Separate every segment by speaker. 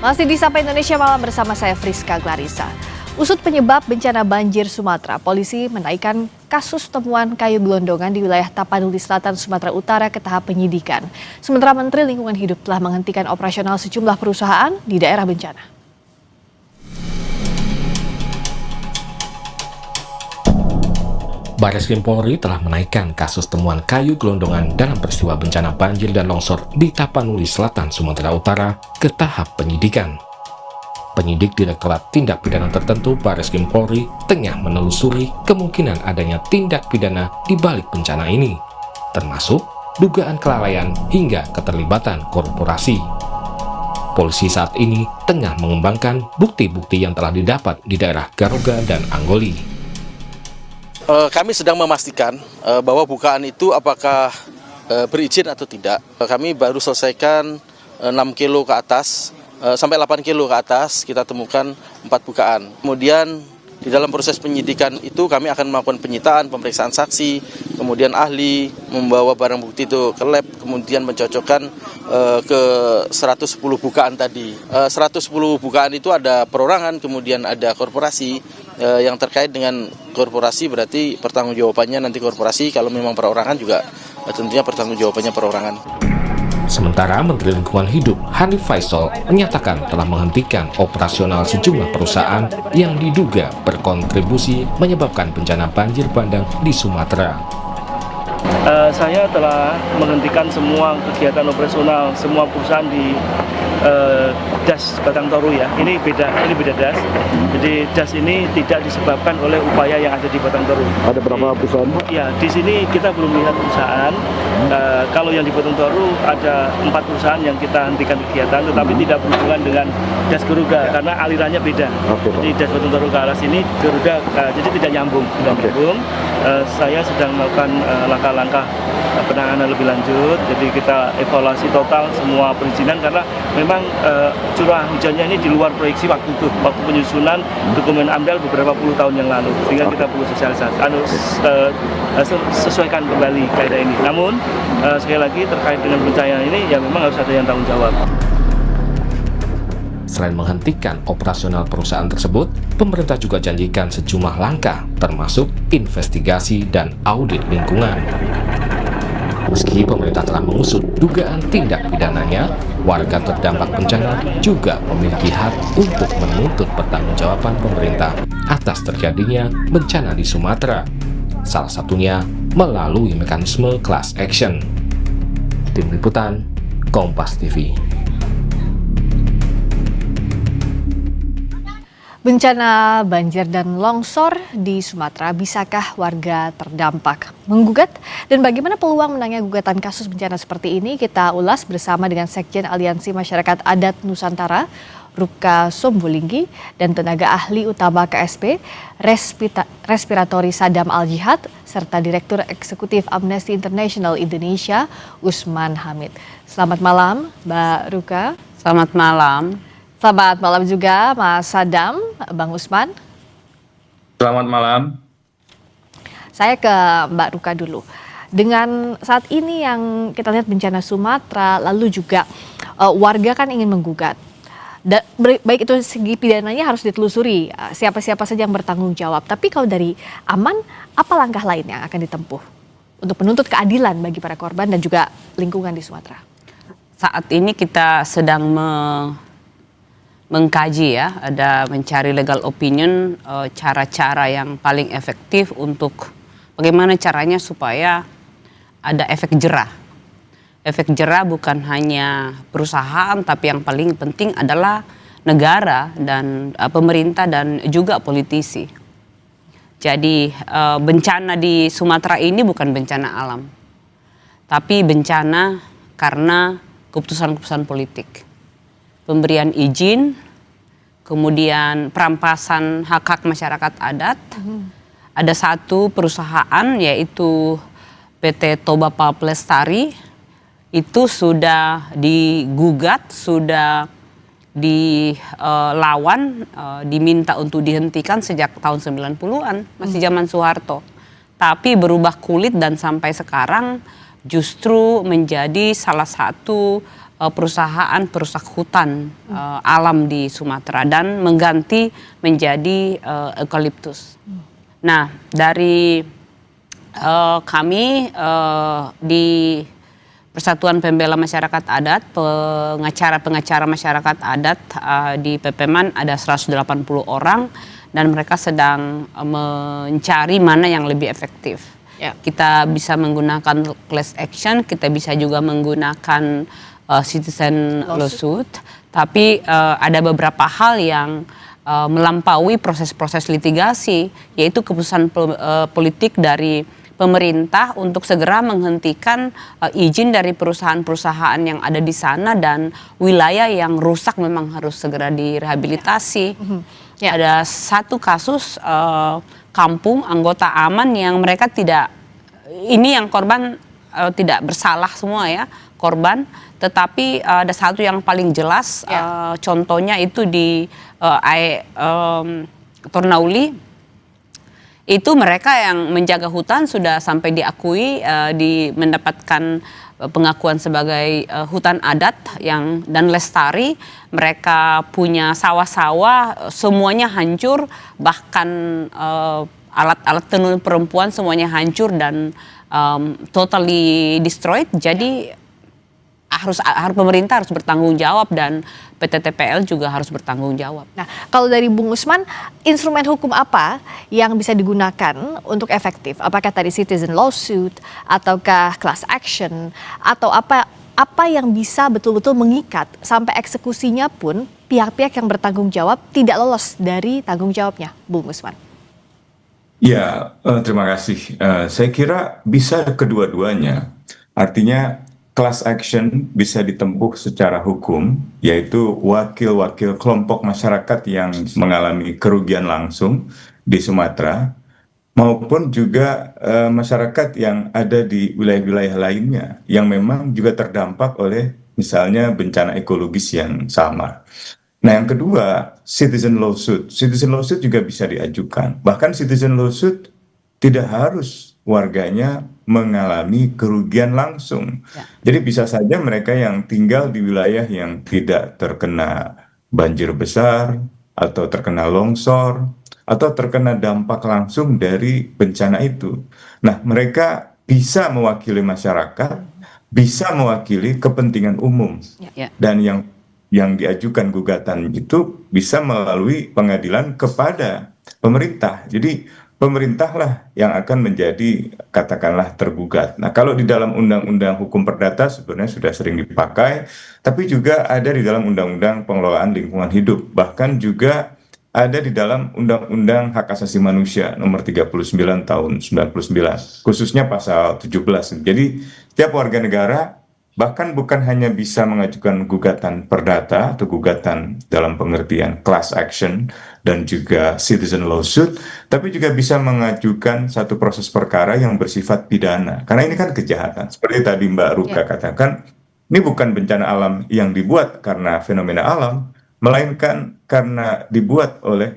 Speaker 1: Masih di Sapa Indonesia Malam bersama saya Friska Clarissa. Usut penyebab bencana banjir Sumatera, polisi menaikkan kasus temuan kayu gelondongan di wilayah Tapanuli Selatan, Sumatera Utara ke tahap penyidikan. Sementara Menteri Lingkungan Hidup telah menghentikan operasional sejumlah perusahaan di daerah bencana.
Speaker 2: Barreskrim Polri telah menaikkan kasus temuan kayu gelondongan dalam peristiwa bencana banjir dan longsor di Tapanuli Selatan, Sumatera Utara ke tahap penyidikan. Penyidik Direktorat Tindak Pidana Tertentu Barreskrim Polri tengah menelusuri kemungkinan adanya tindak pidana di balik bencana ini, termasuk dugaan kelalaian hingga keterlibatan korporasi. Polisi saat ini tengah mengembangkan bukti-bukti yang telah didapat di daerah Garoga dan Anggoli.
Speaker 3: Kami sedang memastikan bahwa bukaan itu apakah berizin atau tidak. Kami baru selesaikan 6 kilo ke atas, sampai 8 kilo ke atas kita temukan 4 bukaan. Kemudian di dalam proses penyidikan itu kami akan melakukan penyitaan, pemeriksaan saksi, kemudian ahli membawa barang bukti itu ke lab, kemudian mencocokkan ke 110 bukaan tadi. 110 bukaan itu ada perorangan, kemudian ada korporasi. Yang terkait dengan korporasi berarti pertanggungjawabannya nanti korporasi, kalau memang perorangan juga tentunya pertanggungjawabannya perorangan.
Speaker 2: Sementara Menteri Lingkungan Hidup Hanif Faisal menyatakan telah menghentikan operasional sejumlah perusahaan yang diduga berkontribusi menyebabkan bencana banjir bandang di Sumatera.
Speaker 4: Saya telah menghentikan semua kegiatan operasional semua perusahaan di Das Batang Toru ya. Ini beda das. Jadi das ini tidak disebabkan oleh upaya yang ada di Batang Toru.
Speaker 5: Ada berapa perusahaan?
Speaker 4: Ya, di sini kita belum lihat perusahaan. Kalau yang di Batang Toru ada 4 perusahaan yang kita hentikan kegiatan, tetapi tidak berhubungan dengan Das Garuda karena alirannya beda. Jadi Das Batang Toru ke arah sini, Garuda jadi tidak nyambung. Saya sedang melakukan langkah-langkah penanganan lebih lanjut. Jadi kita evaluasi total semua perizinan karena memang curah hujannya ini di luar proyeksi waktu penyusunan dokumen AMDAL beberapa puluh tahun yang lalu, sehingga kita perlu sosialisasi, sesuaikan kembali kaidah ini. Namun sekali lagi terkait dengan bencana ini ya memang harus ada yang tanggung jawab.
Speaker 2: Selain menghentikan operasional perusahaan tersebut, pemerintah juga janjikan sejumlah langkah termasuk investigasi dan audit lingkungan. Meski pemerintah telah mengusut dugaan tindak pidananya, warga terdampak bencana juga memiliki hak untuk menuntut pertanggungjawaban pemerintah atas terjadinya bencana di Sumatera. Salah satunya melalui mekanisme class action. Tim Liputan, Kompas TV.
Speaker 1: Bencana banjir dan longsor di Sumatera, bisakah warga terdampak menggugat? Dan bagaimana peluang menangnya gugatan kasus bencana seperti ini? Kita ulas bersama dengan Sekjen Aliansi Masyarakat Adat Nusantara, Ruka Sombulinggi, dan tenaga ahli utama KSP, Respiratori Sadam Al-Jihad, serta Direktur Eksekutif Amnesty International Indonesia, Usman Hamid. Selamat malam, Mbak Ruka.
Speaker 6: Selamat malam.
Speaker 1: Selamat malam juga Mas Sadam, Bang Usman.
Speaker 5: Selamat malam.
Speaker 1: Saya ke Mbak Ruka dulu. Dengan saat ini yang kita lihat bencana Sumatera, lalu juga warga kan ingin menggugat. Baik itu segi pidananya harus ditelusuri, siapa-siapa saja yang bertanggung jawab. Tapi kalau dari aman, apa langkah lain yang akan ditempuh untuk menuntut keadilan bagi para korban dan juga lingkungan di Sumatera?
Speaker 6: Saat ini kita sedang mengkaji ya, ada mencari legal opinion, cara-cara yang paling efektif untuk bagaimana caranya supaya ada efek jerah. Efek jerah bukan hanya perusahaan, tapi yang paling penting adalah negara dan pemerintah dan juga politisi. Jadi bencana di Sumatera ini bukan bencana alam, tapi bencana karena keputusan-keputusan politik. Pemberian izin, kemudian perampasan hak-hak masyarakat adat. Ada satu perusahaan yaitu PT Toba Palplestari, itu sudah digugat, sudah dilawan, diminta untuk dihentikan sejak tahun 90-an, masih zaman Soeharto. Tapi berubah kulit dan sampai sekarang justru menjadi salah satu perusahaan perusak hutan alam di Sumatera dan mengganti menjadi eukaliptus. Nah, dari kami di Persatuan Pembela Masyarakat Adat, pengacara masyarakat adat di PPMAN ada 180 orang dan mereka sedang mencari mana yang lebih efektif.
Speaker 1: Ya.
Speaker 6: Kita bisa menggunakan class action, kita bisa juga menggunakan citizen lawsuit, tapi ada beberapa hal yang melampaui proses-proses litigasi, yaitu keputusan politik dari pemerintah untuk segera menghentikan izin dari perusahaan-perusahaan yang ada di sana dan wilayah yang rusak memang harus segera direhabilitasi.
Speaker 1: Ya.
Speaker 6: Ada satu kasus kampung anggota AMAN yang mereka tidak, ini yang korban tidak bersalah semua ya korban, tetapi ada satu yang paling jelas, contohnya itu di Tornauli. Itu mereka yang menjaga hutan sudah sampai diakui, mendapatkan pengakuan sebagai hutan adat dan lestari. Mereka punya sawah-sawah, semuanya hancur, bahkan alat-alat tenun perempuan semuanya hancur dan totally destroyed. Jadi harus pemerintah harus bertanggung jawab dan PT TPL juga harus bertanggung jawab.
Speaker 1: Nah, kalau dari Bung Usman, instrumen hukum apa yang bisa digunakan untuk efektif? Apakah tadi citizen lawsuit, ataukah class action, atau apa yang bisa betul-betul mengikat sampai eksekusinya pun pihak-pihak yang bertanggung jawab tidak lolos dari tanggung jawabnya, Bung Usman?
Speaker 7: Ya, terima kasih. Saya kira bisa kedua-duanya. Artinya class action bisa ditempuh secara hukum, yaitu wakil-wakil kelompok masyarakat yang mengalami kerugian langsung di Sumatera, maupun juga masyarakat yang ada di wilayah-wilayah lainnya yang memang juga terdampak oleh misalnya bencana ekologis yang sama. Nah, yang kedua, citizen lawsuit. Citizen lawsuit juga bisa diajukan. Bahkan citizen lawsuit tidak harus warganya mengalami kerugian langsung.
Speaker 6: Ya.
Speaker 7: Jadi bisa saja mereka yang tinggal di wilayah yang tidak terkena banjir besar, atau terkena longsor, atau terkena dampak langsung dari bencana itu. Nah, mereka bisa mewakili masyarakat, bisa mewakili kepentingan umum.
Speaker 6: Ya.
Speaker 7: Dan yang diajukan gugatan itu bisa melalui pengadilan kepada pemerintah. Jadi pemerintahlah yang akan menjadi katakanlah tergugat. Nah, kalau di dalam Undang-Undang Hukum Perdata sebenarnya sudah sering dipakai, tapi juga ada di dalam Undang-Undang Pengelolaan Lingkungan Hidup, bahkan juga ada di dalam Undang-Undang Hak Asasi Manusia nomor 39 tahun 99, khususnya pasal 17. Jadi setiap warga negara bahkan bukan hanya bisa mengajukan gugatan perdata atau gugatan dalam pengertian class action dan juga citizen lawsuit, tapi juga bisa mengajukan satu proses perkara yang bersifat pidana. Karena ini kan kejahatan. Seperti tadi Mbak Ruka katakan, ini bukan bencana alam yang dibuat karena fenomena alam, melainkan karena dibuat oleh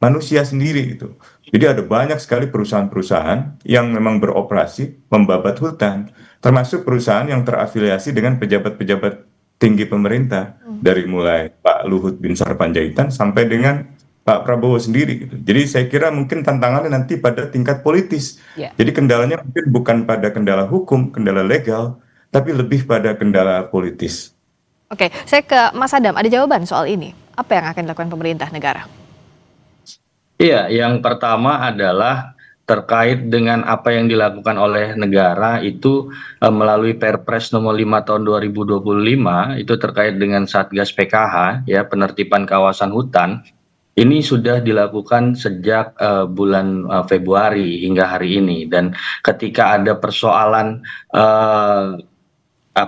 Speaker 7: manusia sendiri itu. Jadi ada banyak sekali perusahaan-perusahaan yang memang beroperasi membabat hutan, termasuk perusahaan yang terafiliasi dengan pejabat-pejabat tinggi pemerintah, dari mulai Pak Luhut bin Sarpanjaitan sampai dengan Pak Prabowo sendiri gitu. Jadi saya kira mungkin tantangannya nanti pada tingkat politis.
Speaker 6: Ya.
Speaker 7: Jadi kendalanya mungkin bukan pada kendala hukum, kendala legal, tapi lebih pada kendala politis.
Speaker 1: Oke, saya ke Mas Adam, ada jawaban soal ini? Apa yang akan dilakukan pemerintah negara?
Speaker 5: Iya, yang pertama adalah terkait dengan apa yang dilakukan oleh negara itu melalui Perpres nomor 5 tahun 2025 itu terkait dengan Satgas PKH ya, penertiban kawasan hutan. Ini sudah dilakukan sejak bulan Februari hingga hari ini, dan ketika ada persoalan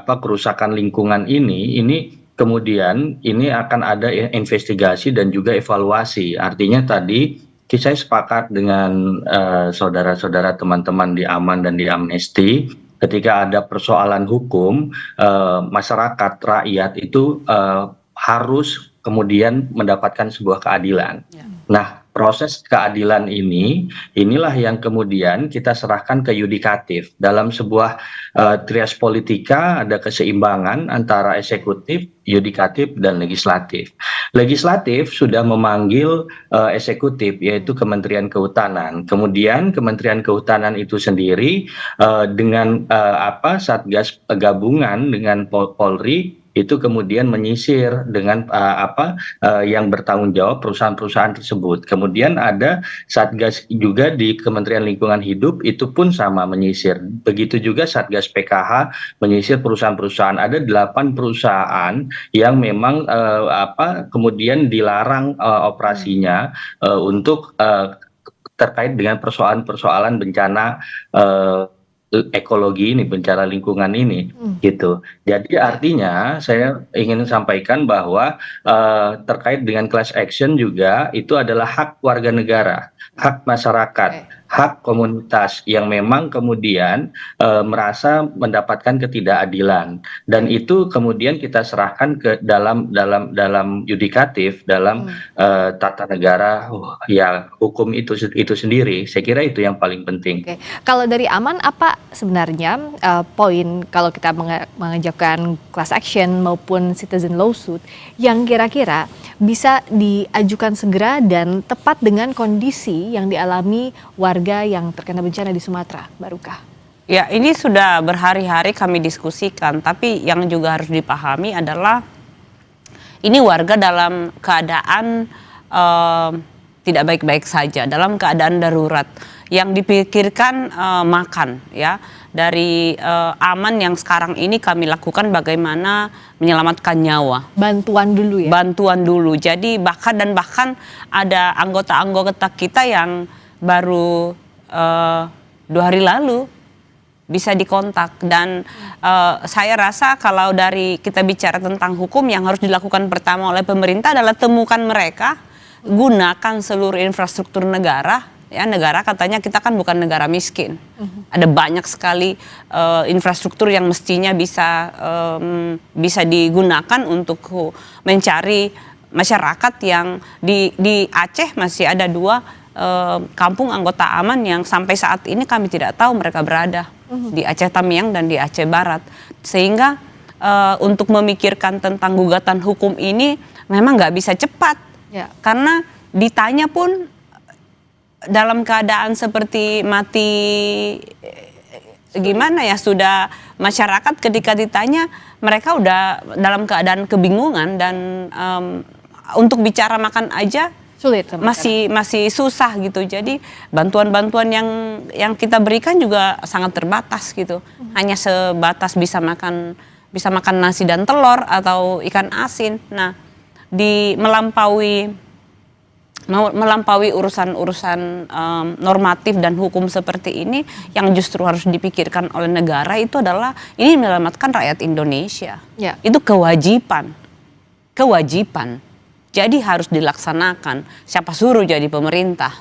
Speaker 5: kerusakan lingkungan ini kemudian ini akan ada investigasi dan juga evaluasi. Artinya tadi saya sepakat dengan saudara-saudara teman-teman di AMAN dan di Amnesty, ketika ada persoalan hukum, masyarakat, rakyat itu harus kemudian mendapatkan sebuah keadilan.
Speaker 6: Ya.
Speaker 5: Nah, proses keadilan inilah yang kemudian kita serahkan ke yudikatif. Dalam sebuah trias politika ada keseimbangan antara eksekutif, yudikatif, dan legislatif. Legislatif sudah memanggil eksekutif, yaitu Kementerian Kehutanan. Kemudian Kementerian Kehutanan itu sendiri dengan Satgas gabungan dengan Polri itu kemudian menyisir dengan yang bertanggung jawab perusahaan-perusahaan tersebut. Kemudian ada Satgas juga di Kementerian Lingkungan Hidup, itu pun sama menyisir. Begitu juga Satgas PKH menyisir perusahaan-perusahaan. Ada 8 perusahaan yang memang kemudian dilarang operasinya untuk terkait dengan persoalan-persoalan bencana ekologi ini, bencana lingkungan ini, gitu. Jadi artinya saya ingin sampaikan bahwa terkait dengan class action juga itu adalah hak warga negara, hak masyarakat, hak komunitas yang memang kemudian merasa mendapatkan ketidakadilan, dan itu kemudian kita serahkan ke dalam yudikatif, dalam tata negara, ya hukum itu sendiri. Saya kira itu yang paling penting.
Speaker 1: Oke. Kalau dari Aman, apa sebenarnya poin kalau kita mengajukan class action maupun citizen lawsuit yang kira-kira bisa diajukan segera dan tepat dengan kondisi yang dialami warga yang terkena bencana di Sumatera, Mbak Ruka?
Speaker 6: Ya, ini sudah berhari-hari kami diskusikan, tapi yang juga harus dipahami adalah ini warga dalam keadaan tidak baik-baik saja, dalam keadaan darurat. Yang dipikirkan makan, ya. Dari Aman yang sekarang ini kami lakukan bagaimana menyelamatkan nyawa.
Speaker 1: Bantuan dulu ya?
Speaker 6: Bantuan dulu. Jadi bahkan ada anggota-anggota kita yang baru 2 hari lalu bisa dikontak. Dan saya rasa kalau dari kita bicara tentang hukum, yang harus dilakukan pertama oleh pemerintah adalah temukan mereka, gunakan seluruh infrastruktur negara. Ya, negara katanya kita kan bukan negara miskin. Ada banyak sekali infrastruktur yang mestinya bisa digunakan untuk mencari masyarakat yang di Aceh masih ada 2 kampung anggota Aman yang sampai saat ini kami tidak tahu mereka berada di Aceh Tamiang dan di Aceh Barat. Sehingga untuk memikirkan tentang gugatan hukum ini memang nggak bisa cepat, karena ditanya pun dalam keadaan seperti mati gimana ya, sudah masyarakat ketika ditanya mereka udah dalam keadaan kebingungan dan untuk bicara makan aja
Speaker 1: sulit,
Speaker 6: masih susah gitu. Jadi bantuan-bantuan yang kita berikan juga sangat terbatas gitu. Hanya sebatas bisa makan nasi dan telur atau ikan asin. Nah, melampaui urusan-urusan normatif dan hukum seperti ini, yang justru harus dipikirkan oleh negara itu adalah ini menyelamatkan rakyat Indonesia. Itu kewajiban. Jadi harus dilaksanakan. Siapa suruh jadi pemerintah,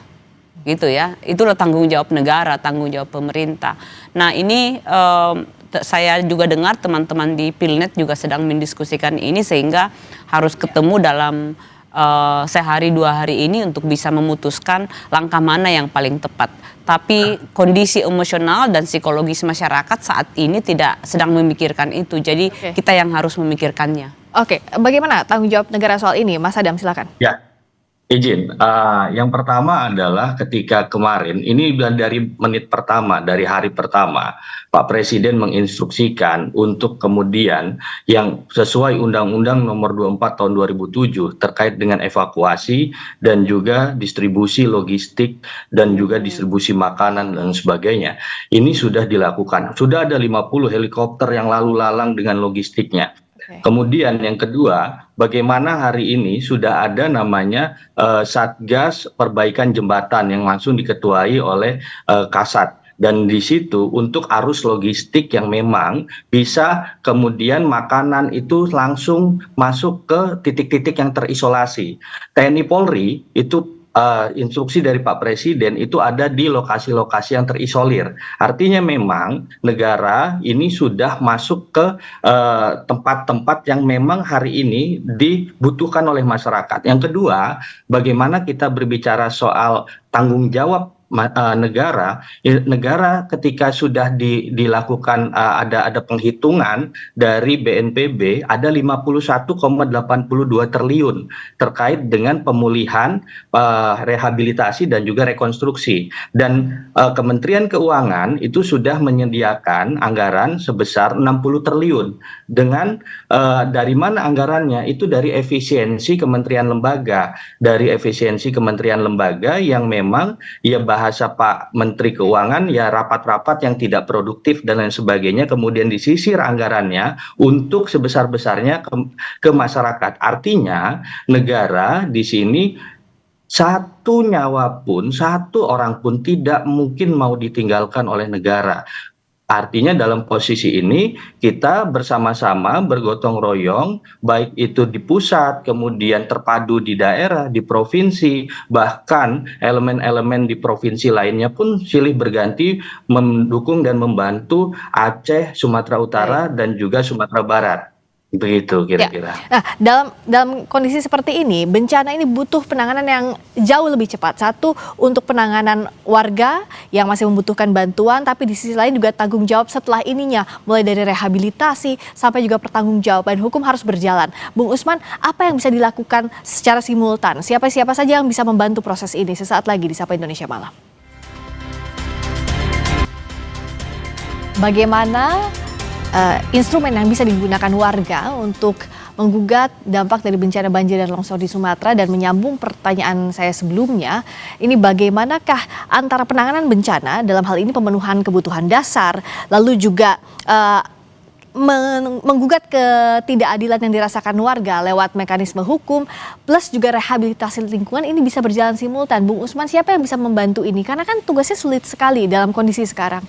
Speaker 6: gitu ya? Itulah tanggung jawab negara, tanggung jawab pemerintah. Nah, ini saya juga dengar teman-teman di Pilnet juga sedang mendiskusikan ini, sehingga harus ketemu dalam sehari 2 hari ini untuk bisa memutuskan langkah mana yang paling tepat. Tapi kondisi emosional dan psikologis masyarakat saat ini tidak sedang memikirkan itu. Jadi kita yang harus memikirkannya.
Speaker 1: Oke, bagaimana tanggung jawab negara soal ini, Mas Adam, silakan.
Speaker 5: Ya, izin. Yang pertama adalah ketika kemarin, ini dari menit pertama, dari hari pertama, Pak Presiden menginstruksikan untuk kemudian yang sesuai Undang-Undang Nomor 24 Tahun 2007 terkait dengan evakuasi dan juga distribusi logistik dan juga distribusi makanan dan sebagainya. Ini sudah dilakukan. Sudah ada 50 helikopter yang lalu lalang dengan logistiknya. Kemudian yang kedua, bagaimana hari ini sudah ada namanya Satgas Perbaikan Jembatan yang langsung diketuai oleh Kasat. Dan di situ untuk arus logistik yang memang bisa kemudian makanan itu langsung masuk ke titik-titik yang terisolasi. TNI Polri itu instruksi dari Pak Presiden itu ada di lokasi-lokasi yang terisolir. Artinya memang negara ini sudah masuk ke tempat-tempat yang memang hari ini dibutuhkan oleh masyarakat. Yang kedua, bagaimana kita berbicara soal tanggung jawab negara ketika sudah dilakukan ada penghitungan dari BNPB ada 51,82 triliun terkait dengan pemulihan, rehabilitasi dan juga rekonstruksi, dan Kementerian Keuangan itu sudah menyediakan anggaran sebesar 60 triliun dengan dari mana anggarannya itu dari efisiensi kementerian lembaga yang memang ya bahasa Pak Menteri Keuangan ya rapat-rapat yang tidak produktif dan lain sebagainya, kemudian disisir anggarannya untuk sebesar-besarnya ke masyarakat. Artinya negara di sini satu nyawa pun, satu orang pun tidak mungkin mau ditinggalkan oleh negara. Artinya dalam posisi ini kita bersama-sama bergotong royong, baik itu di pusat, kemudian terpadu di daerah, di provinsi, bahkan elemen-elemen di provinsi lainnya pun silih berganti mendukung dan membantu Aceh, Sumatera Utara, dan juga Sumatera Barat. Begitu kira-kira.
Speaker 1: Nah, dalam kondisi seperti ini, bencana ini butuh penanganan yang jauh lebih cepat. Satu, untuk penanganan warga yang masih membutuhkan bantuan, tapi di sisi lain juga tanggung jawab setelah ininya, mulai dari rehabilitasi sampai juga pertanggungjawaban hukum harus berjalan. Bung Usman, apa yang bisa dilakukan secara simultan? Siapa-siapa saja yang bisa membantu proses ini? Sesaat lagi di Sapa Indonesia Malam. Bagaimana instrumen yang bisa digunakan warga untuk menggugat dampak dari bencana banjir dan longsor di Sumatera, dan menyambung pertanyaan saya sebelumnya, ini bagaimanakah antara penanganan bencana dalam hal ini pemenuhan kebutuhan dasar, lalu juga menggugat ketidakadilan yang dirasakan warga lewat mekanisme hukum, plus juga rehabilitasi lingkungan, ini bisa berjalan simultan. Bung Usman, siapa yang bisa membantu ini? Karena kan tugasnya sulit sekali dalam kondisi sekarang.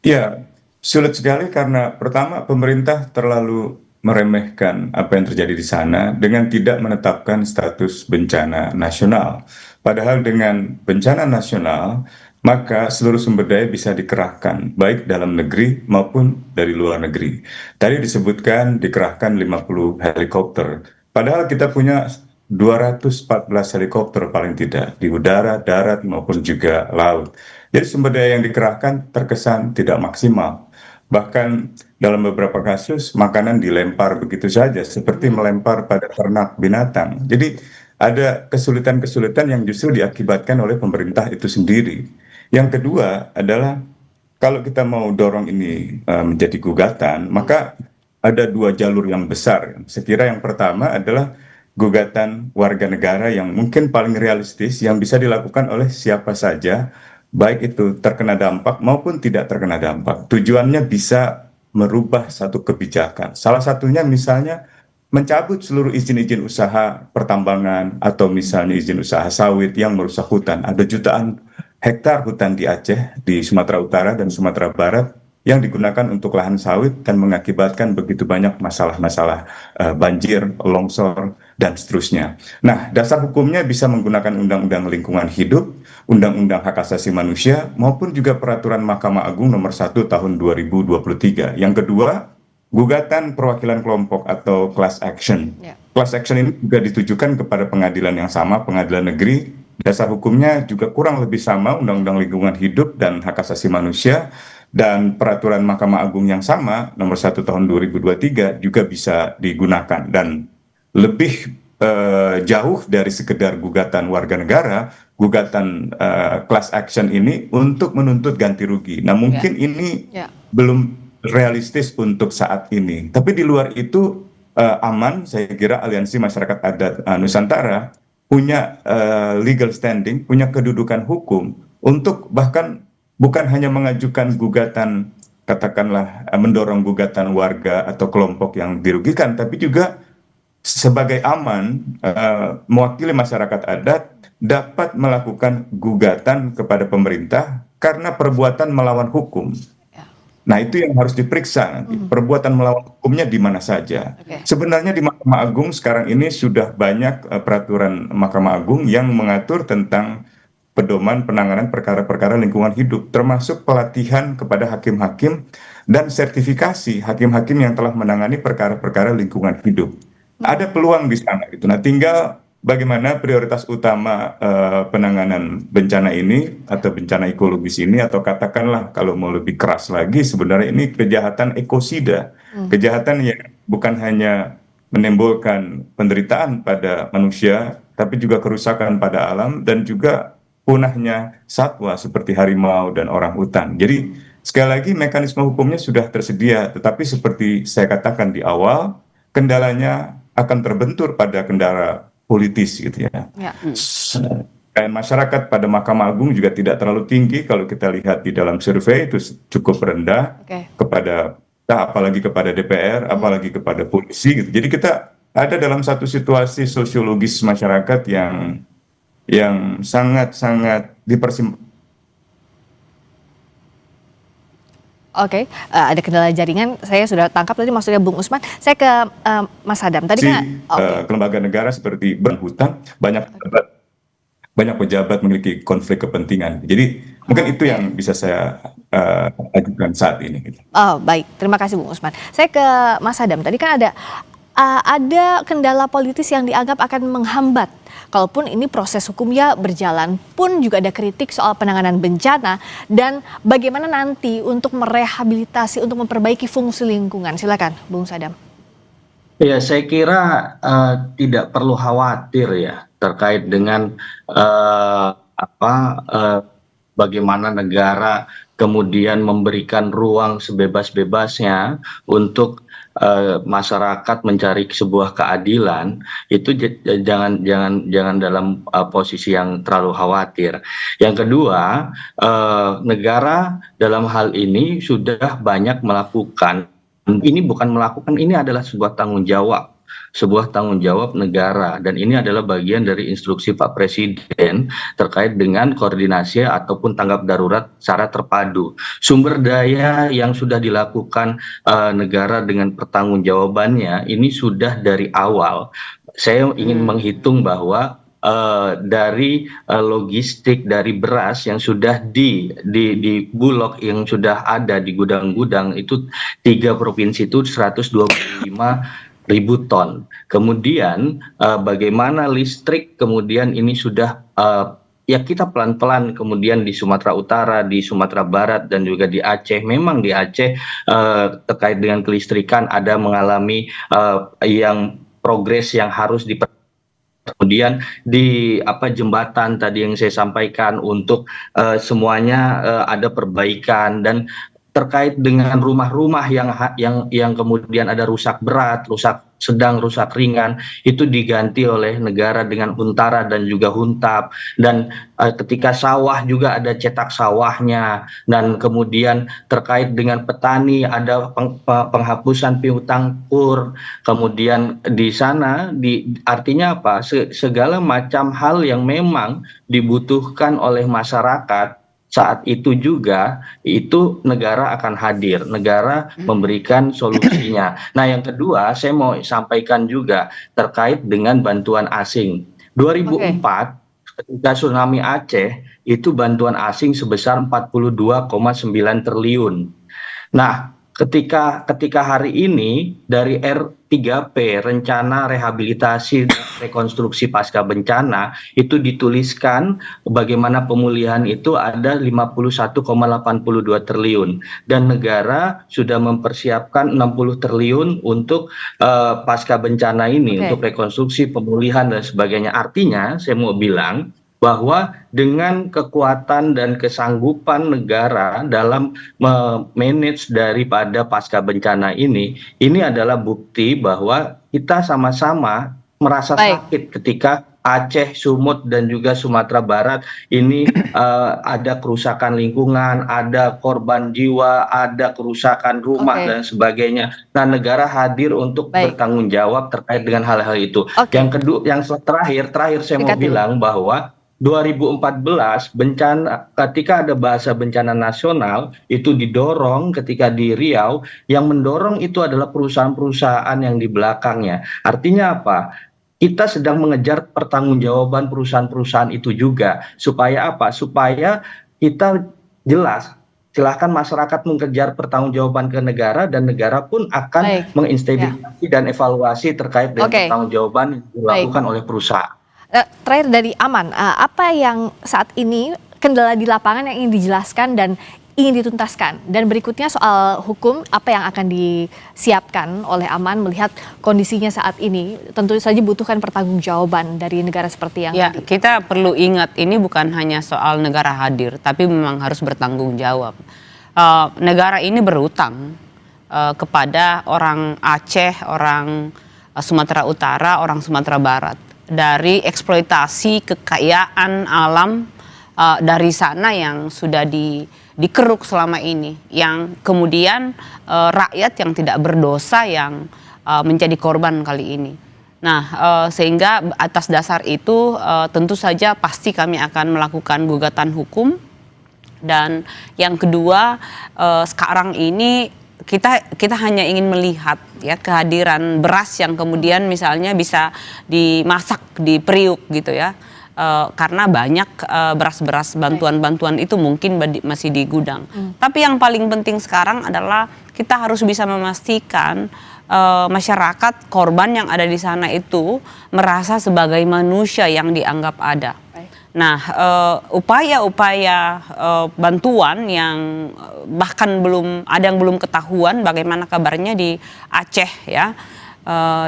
Speaker 7: Ya, sulit sekali karena pertama pemerintah terlalu meremehkan apa yang terjadi di sana dengan tidak menetapkan status bencana nasional. Padahal dengan bencana nasional, maka seluruh sumber daya bisa dikerahkan, baik dalam negeri maupun dari luar negeri. Tadi disebutkan dikerahkan 50 helikopter. Padahal kita punya 214 helikopter paling tidak, di udara, darat, maupun juga laut. Jadi sumber daya yang dikerahkan terkesan tidak maksimal. Bahkan dalam beberapa kasus makanan dilempar begitu saja, seperti melempar pada ternak binatang. Jadi ada kesulitan-kesulitan yang justru diakibatkan oleh pemerintah itu sendiri. Yang kedua adalah kalau kita mau dorong ini menjadi gugatan, maka ada dua jalur yang besar. Sekira yang pertama adalah gugatan warga negara yang mungkin paling realistis, yang bisa dilakukan oleh siapa saja, baik itu terkena dampak maupun tidak terkena dampak. Tujuannya bisa merubah satu kebijakan. Salah satunya misalnya mencabut seluruh izin-izin usaha pertambangan atau misalnya izin usaha sawit yang merusak hutan. Ada jutaan hektar hutan di Aceh, di Sumatera Utara dan Sumatera Barat yang digunakan untuk lahan sawit dan mengakibatkan begitu banyak masalah-masalah banjir, longsor, dan seterusnya. Nah, dasar hukumnya bisa menggunakan Undang-Undang Lingkungan Hidup, Undang-Undang Hak Asasi Manusia, maupun juga Peraturan Mahkamah Agung Nomor 1 Tahun 2023. Yang kedua, gugatan perwakilan kelompok atau class action. Class action ini juga ditujukan kepada pengadilan yang sama, pengadilan negeri. Dasar hukumnya juga kurang lebih sama, Undang-Undang Lingkungan Hidup dan Hak Asasi Manusia, dan Peraturan Mahkamah Agung yang sama, Nomor 1 Tahun 2023 juga bisa digunakan. Dan lebih jauh dari sekedar gugatan warga negara, gugatan class action ini untuk menuntut ganti rugi. Nah, mungkin ini belum realistis untuk saat ini. Tapi di luar itu aman, saya kira Aliansi Masyarakat Adat Nusantara punya legal standing, punya kedudukan hukum untuk bahkan bukan hanya mengajukan gugatan, katakanlah mendorong gugatan warga atau kelompok yang dirugikan, tapi juga sebagai aman mewakili masyarakat adat dapat melakukan gugatan kepada pemerintah karena perbuatan melawan hukum. Nah, itu yang harus diperiksa nanti. Perbuatan melawan hukumnya di mana saja. Sebenarnya di Mahkamah Agung sekarang ini sudah banyak peraturan Mahkamah Agung yang mengatur tentang pedoman penanganan perkara-perkara lingkungan hidup, termasuk pelatihan kepada hakim-hakim dan sertifikasi hakim-hakim yang telah menangani perkara-perkara lingkungan hidup. Ada peluang di sana gitu. Nah, tinggal bagaimana prioritas utama penanganan bencana ini atau bencana ekologis ini, atau katakanlah kalau mau lebih keras lagi, sebenarnya ini kejahatan ekosida, kejahatan yang bukan hanya menimbulkan penderitaan pada manusia, tapi juga kerusakan pada alam dan juga punahnya satwa seperti harimau dan orang hutan. Jadi sekali lagi mekanisme hukumnya sudah tersedia, tetapi seperti saya katakan di awal, kendalanya akan terbentur pada kendala politis gitu ya. Dan masyarakat pada Mahkamah Agung juga tidak terlalu tinggi kalau kita lihat di dalam survei, itu cukup rendah kepada apalagi kepada DPR, apalagi kepada polisi gitu. Jadi kita ada dalam satu situasi sosiologis masyarakat yang sangat-sangat dipersimpangkan.
Speaker 1: Oke, ada kendala jaringan. Saya sudah tangkap tadi maksudnya Bung Usman. Saya ke Mas Adam. Tadi kan
Speaker 7: lembaga negara seperti hutan banyak pejabat memiliki konflik kepentingan. Jadi mungkin itu yang bisa saya ajukan saat ini.
Speaker 1: Oh baik, terima kasih Bung Usman. Saya ke Mas Adam. Tadi kan ada kendala politis yang dianggap akan menghambat. Kalaupun ini proses hukumnya berjalan, pun juga ada kritik soal penanganan bencana dan bagaimana nanti untuk merehabilitasi, untuk memperbaiki fungsi lingkungan. Silakan, Bung Sadam.
Speaker 5: Ya, saya kira tidak perlu khawatir ya terkait dengan bagaimana negara kemudian memberikan ruang sebebas-bebasnya untuk masyarakat mencari sebuah keadilan. Itu jangan dalam posisi yang terlalu khawatir. Yang kedua, negara dalam hal ini sudah banyak melakukan, ini bukan melakukan, ini adalah sebuah tanggung jawab negara, dan ini adalah bagian dari instruksi Pak Presiden terkait dengan koordinasi ataupun tanggap darurat secara terpadu. Sumber daya yang sudah dilakukan negara dengan pertanggungjawabannya ini sudah dari awal. Saya ingin menghitung bahwa dari logistik, dari beras yang sudah di bulog yang sudah ada di gudang-gudang itu 3 provinsi itu 125.000 ton. Kemudian bagaimana listrik kemudian ini sudah ya kita pelan-pelan kemudian di Sumatera Utara, di Sumatera Barat dan juga di Aceh. Memang di Aceh terkait dengan kelistrikan ada mengalami yang progres yang harus kemudian di jembatan tadi yang saya sampaikan untuk semuanya ada perbaikan, dan terkait dengan rumah-rumah yang kemudian ada rusak berat, rusak sedang, rusak ringan, itu diganti oleh negara dengan huntara dan juga huntap. Dan ketika sawah juga ada cetak sawahnya, dan kemudian terkait dengan petani ada penghapusan piutang kur. Kemudian di sana artinya apa? Segala macam hal yang memang dibutuhkan oleh masyarakat saat itu juga, itu negara akan hadir, negara memberikan solusinya. Nah, yang kedua saya mau sampaikan juga terkait dengan bantuan asing. 2004 ketika tsunami Aceh itu bantuan asing sebesar 42,9 triliun. Nah, ketika hari ini dari R3P, rencana rehabilitasi dan rekonstruksi pasca bencana, itu dituliskan bagaimana pemulihan itu ada 51,82 triliun, dan negara sudah mempersiapkan 60 triliun untuk pasca bencana ini, untuk rekonstruksi, pemulihan dan sebagainya. Artinya saya mau bilang bahwa dengan kekuatan dan kesanggupan negara dalam memanage daripada pasca bencana ini adalah bukti bahwa kita sama-sama merasa sakit ketika Aceh, Sumut, dan juga Sumatera Barat ini ada kerusakan lingkungan, ada korban jiwa, ada kerusakan rumah dan sebagainya. Nah, negara hadir untuk bertanggung jawab terkait dengan hal-hal itu. Yang kedua, yang terakhir saya mau bilang bahwa 2014 bencana, ketika ada bahasa bencana nasional itu didorong ketika di Riau, yang mendorong itu adalah perusahaan-perusahaan yang di belakangnya. Artinya apa? Kita sedang mengejar pertanggungjawaban perusahaan-perusahaan itu juga. Supaya apa? Supaya kita jelas, silahkan masyarakat mengejar pertanggungjawaban ke negara, dan negara pun akan menginvestigasi dan evaluasi terkait dengan pertanggungjawaban yang dilakukan oleh perusahaan.
Speaker 1: Terakhir dari Aman, apa yang saat ini kendala di lapangan yang ingin dijelaskan dan ingin dituntaskan? Dan berikutnya soal hukum, apa yang akan disiapkan oleh Aman melihat kondisinya saat ini? Tentu saja butuhkan pertanggungjawaban dari negara seperti yang
Speaker 6: tadi. Kita perlu ingat ini bukan hanya soal negara hadir, tapi memang harus bertanggung jawab. Negara ini berutang kepada orang Aceh, orang Sumatera Utara, orang Sumatera Barat. Dari eksploitasi kekayaan alam dari sana yang sudah dikeruk selama ini, yang kemudian rakyat yang tidak berdosa yang menjadi korban kali ini. Nah, sehingga atas dasar itu tentu saja pasti kami akan melakukan gugatan hukum. Dan yang kedua, sekarang ini kita hanya ingin melihat ya kehadiran beras yang kemudian misalnya bisa dimasak di periuk gitu ya, karena banyak beras-beras bantuan-bantuan itu mungkin masih di gudang. Tapi yang paling penting sekarang adalah kita harus bisa memastikan masyarakat korban yang ada di sana itu merasa sebagai manusia yang dianggap ada. Nah, upaya-upaya bantuan yang bahkan ada yang belum ketahuan bagaimana kabarnya di Aceh ya,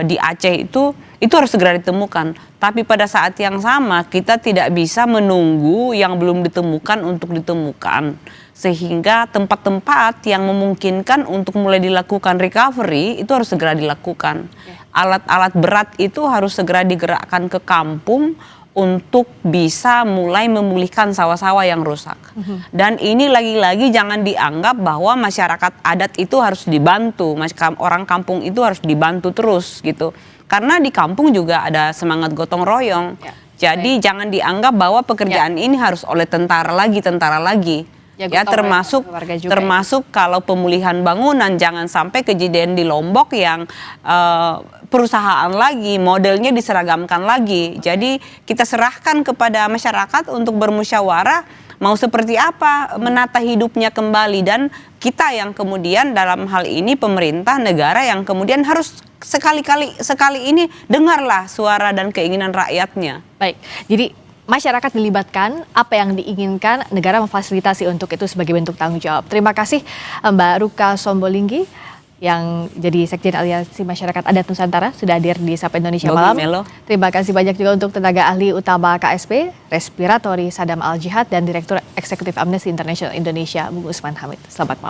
Speaker 6: di Aceh itu harus segera ditemukan. Tapi pada saat yang sama kita tidak bisa menunggu yang belum ditemukan untuk ditemukan, sehingga tempat-tempat yang memungkinkan untuk mulai dilakukan recovery itu harus segera dilakukan. Alat-alat berat itu harus segera digerakkan ke kampung untuk bisa mulai memulihkan sawah-sawah yang rusak. Dan ini lagi-lagi jangan dianggap bahwa masyarakat adat itu harus dibantu, orang kampung itu harus dibantu terus gitu. Karena di kampung juga ada semangat gotong royong. Jadi jangan dianggap bahwa pekerjaan ini harus oleh tentara lagi. Ya, termasuk kalau pemulihan bangunan, jangan sampai kejadian di Lombok yang perusahaan lagi, modelnya diseragamkan lagi. Jadi kita serahkan kepada masyarakat untuk bermusyawarah mau seperti apa menata hidupnya kembali, dan kita yang kemudian dalam hal ini pemerintah negara yang kemudian harus sekali ini dengarlah suara dan keinginan rakyatnya.
Speaker 1: Baik, jadi masyarakat dilibatkan, apa yang diinginkan, negara memfasilitasi untuk itu sebagai bentuk tanggung jawab. Terima kasih Mbak Ruka Sombolinggi yang jadi Sekjen Aliansi Masyarakat Adat Nusantara sudah hadir di Sapa Indonesia Malam. Terima kasih banyak juga untuk tenaga ahli utama KSP, Respiratori Sadam Al-Jihad, dan Direktur Eksekutif Amnesty International Indonesia, Bung Usman Hamid. Selamat malam.